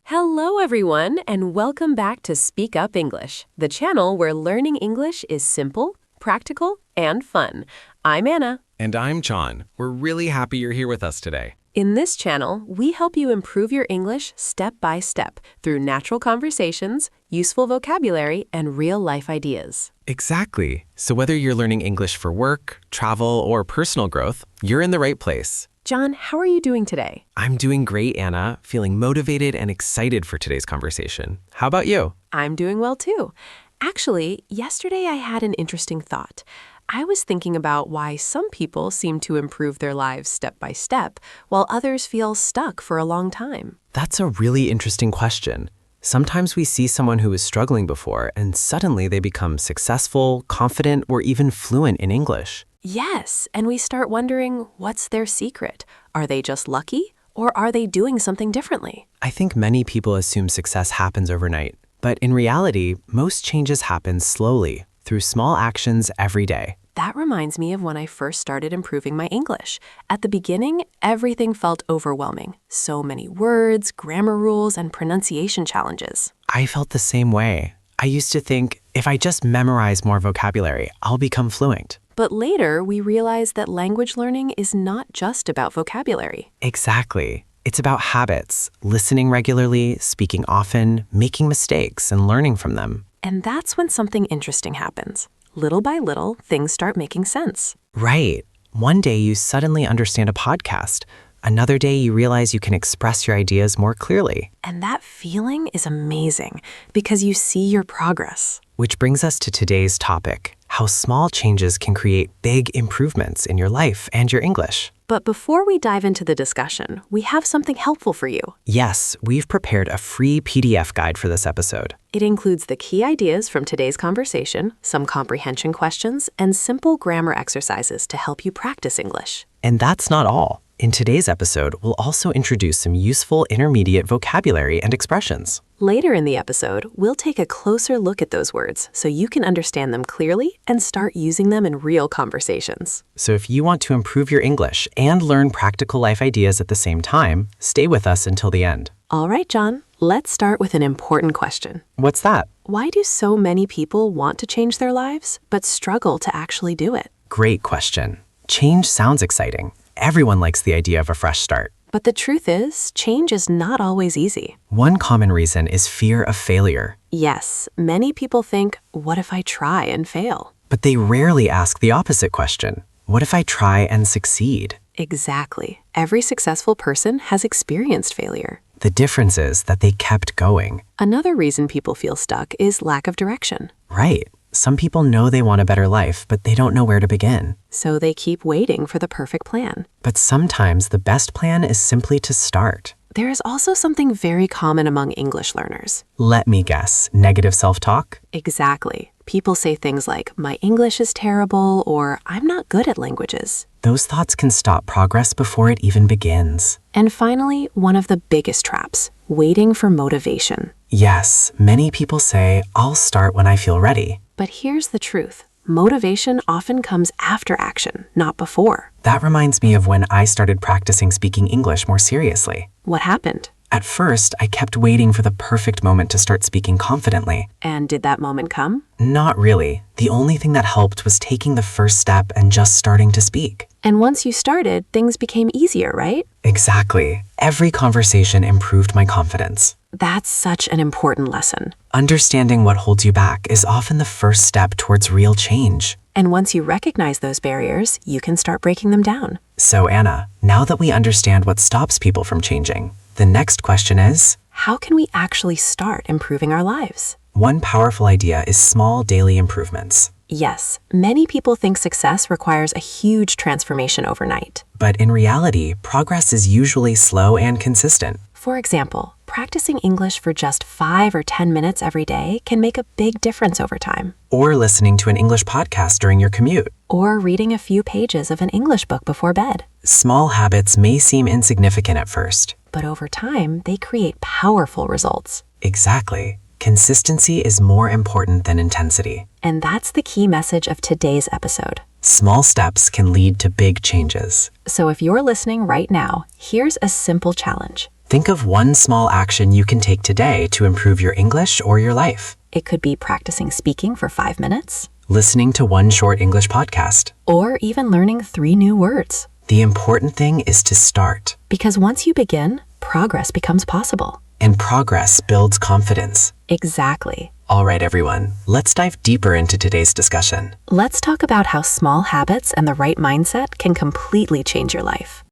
Hello, everyone, and welcome back to SpeakUp English, the channel where learning English is simple, practical, and fun. I'm Anna. And I'm John. We're really happy you're here with us today. In this channel, we help you improve your English step by step through natural conversations, useful vocabulary, and real-life ideas. Exactly. So whether you're learning English for work, travel, or personal growth, you're in the right place. John, how are you doing today? I'm doing great, Anna, feeling motivated and excited for today's conversation. How about you? I'm doing well, too. Actually, yesterday I had an interesting thought. I was thinking about why some people seem to improve their lives step by step, while others feel stuck for a long time. That's a really interesting question. Sometimes we see someone who was struggling before, and suddenly they become successful, confident, or even fluent in English. Yes, and we start wondering, what's their secret? Are they just lucky, or are they doing something differently? I think many people assume success happens overnight. But in reality, most changes happen slowly, through small actions every day. That reminds me of when I first started improving my English. At the beginning, everything felt overwhelming. So many words, grammar rules, and pronunciation challenges. I felt the same way. I used to think, if I just memorize more vocabulary, I'll become fluent. But later, we realized that language learning is not just about vocabulary. Exactly. It's about habits, listening regularly, speaking often, making mistakes, and learning from them. And that's when something interesting happens. Little by little, things start making sense. Right. One day you suddenly understand a podcast. Another day you realize you can express your ideas more clearly. And that feeling is amazing because you see your progress. Which brings us to today's topic, how small changes can create big improvements in your life and your English. But before we dive into the discussion, we have something helpful for you. Yes, we've prepared a free PDF guide for this episode. It includes the key ideas from today's conversation, some comprehension questions, and simple grammar exercises to help you practice English. And that's not all. In today's episode, we'll also introduce some useful intermediate vocabulary and expressions. Later in the episode, we'll take a closer look at those words so you can understand them clearly and start using them in real conversations. So if you want to improve your English and learn practical life ideas at the same time, stay with us until the end. All right, John, let's start with an important question. What's that? Why do so many people want to change their lives, but struggle to actually do it? Great question. Change sounds exciting. Everyone likes the idea of a fresh start. But the truth is, change is not always easy. One common reason is fear of failure. Yes, many people think, what if I try and fail? But they rarely ask the opposite question. What if I try and succeed? Exactly. Every successful person has experienced failure. The difference is that they kept going. Another reason people feel stuck is lack of direction. Right. Some people know they want a better life, but they don't know where to begin. So they keep waiting for the perfect plan. But sometimes the best plan is simply to start. There is also something very common among English learners. Let me guess, negative self-talk? Exactly. People say things like, my English is terrible, or I'm not good at languages. Those thoughts can stop progress before it even begins. And finally, one of the biggest traps, waiting for motivation. Yes, many people say, I'll start when I feel ready. But here's the truth. Motivation often comes after action, not before. That reminds me of when I started practicing speaking English more seriously. What happened? At first, I kept waiting for the perfect moment to start speaking confidently. And did that moment come? Not really. The only thing that helped was taking the first step and just starting to speak. And once you started, things became easier, right? Exactly. Every conversation improved my confidence. That's such an important lesson. Understanding what holds you back is often the first step towards real change. And once you recognize those barriers, you can start breaking them down. So Anna, now that we understand what stops people from changing, the next question is, how can we actually start improving our lives? One powerful idea is small daily improvements. Yes, many people think success requires a huge transformation overnight. But in reality, progress is usually slow and consistent. For example, practicing English for just 5 or 10 minutes every day can make a big difference over time. Or listening to an English podcast during your commute. Or reading a few pages of an English book before bed. Small habits may seem insignificant at first. But over time, they create powerful results. Exactly. Consistency is more important than intensity. And that's the key message of today's episode. Small steps can lead to big changes. So if you're listening right now, here's a simple challenge. Think of one small action you can take today to improve your English or your life. It could be practicing speaking for 5 minutes, Listening to one short English podcast. or even learning 3 new words. The important thing is to start. Because once you begin, progress becomes possible. And progress builds confidence. Exactly. All right, everyone, let's dive deeper into today's discussion. Let's talk about how small habits and the right mindset can completely change your life.